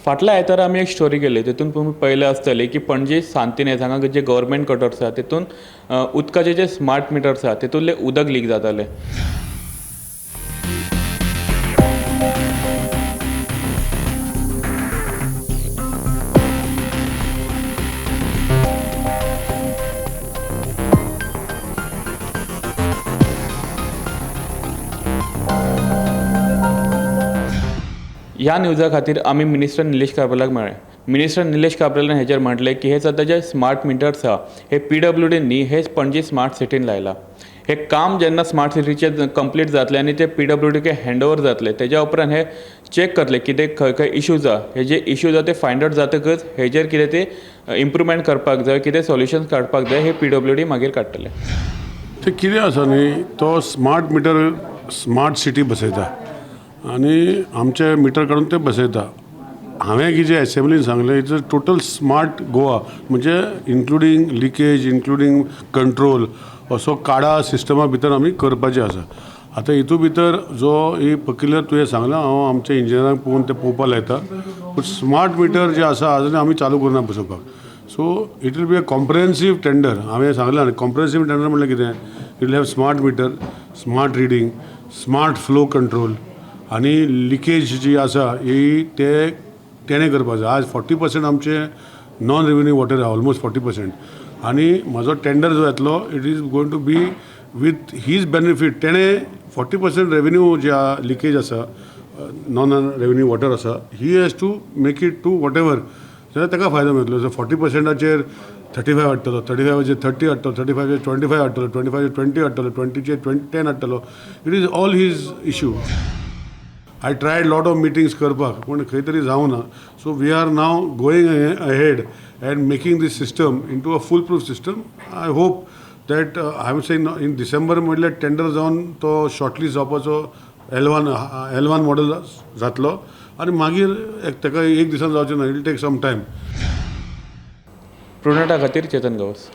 फाटल्या आयतारा आमी एक स्टोरी केली तितून तुम्ही पळयलें आसतलें की पणजी सांतिनेज हांगा जे गव्हर्मेंट क्वार्टर्स आसा तितून उदकाचे जे स्मार्ट मिटर्स आसा तितूंतले उदक लीक जातालें. ह्या न्यूजा खातीर आमी मिनिस्टर निलेश काब्रालाक मेळ्ळे. मिनिस्टर निलेश काब्रालान हेजेर म्हटलें की हे सद्या जे स्मार्ट मिटर्स आहा हे PWD न्ही, हे पणजी स्मार्ट सिटीन लायला. हे काम जेन्ना स्मार्ट सिटीचे कंप्लीट जातलें आनी ते PWDक हँडओवर जातले तेज्या उपरांत हे चॅक करतले कितें खंय खंय इश्यूज आहा. हे जे इश्यूज आहा ते फायंड आउट जातकच हेजेर कितें ते इम्प्रुवमेंट करपाक जाय, कितें सॉल्युशन्स काडपाक जाय हे PWD मागीर काडटले. ते कितें आसा न्ही, तो स्मार्ट मिटर स्मार्ट सिटी बसयता आनी आमचे मिटर काडून ते बसयता. हांवें कितें एसेंब्लीन सांगलें it's a total smart Goa, म्हणजे इन्क्लुडींग लिकेज, इन्क्लुडींग कंट्रोल असो काडा सिस्टमा भितर आमी करपाचें आसा. आतां हितू भितर जो ही पक्युलर तुवें सांगलां, हांव आमच्या इंजिनियरांक पळोवन ते पळोवपा लायता. पूण स्मार्ट मिटर जे आसा आजून आमी चालू करना बसोवपाक. So it will be a comprehensive tender. हांवें सांगलां न्ही, कॉम्प्रिहेन्सीव टेंडर म्हणल्यार कितें, it will have smart meter, smart reading, smart flow control आनी लिकेज जी आसा ही तेणें करपाक जाय. आज 40% आमचे नॉन रेवेन्यू वॉटर आहा, ऑलमोस्ट 40%. आनी म्हजो टेंडर जो येतलो it is going to be with his benefit. तेणें 40% रेवेन्यू जे लिकेज आसा, नॉन रेवेन्यू वॉटर आसा, he has to make it to whatever, जाल्यार ताका फायदो मेळटलो. सो 40%चेर 35 हाडटलो, 35चेर 30 हाडटलो, 35चेर 25 हाडटलो, 25चेर 20 हाडटलो, 20चेर 10 हाडटलो. It is all his issue. I tried lot of meetings करपाक पूण खंय तरी जावना. So we are now going ahead and making this system into a foolproof system. I hope that I am saying in December म्हणल्यार tender जावन तो shortlist जावपाचो L1 model जातलो आनी मागीर ताका एक दिसान जावचें ना, it will take some time. प्रुडंटा खातीर चेतन गांवस.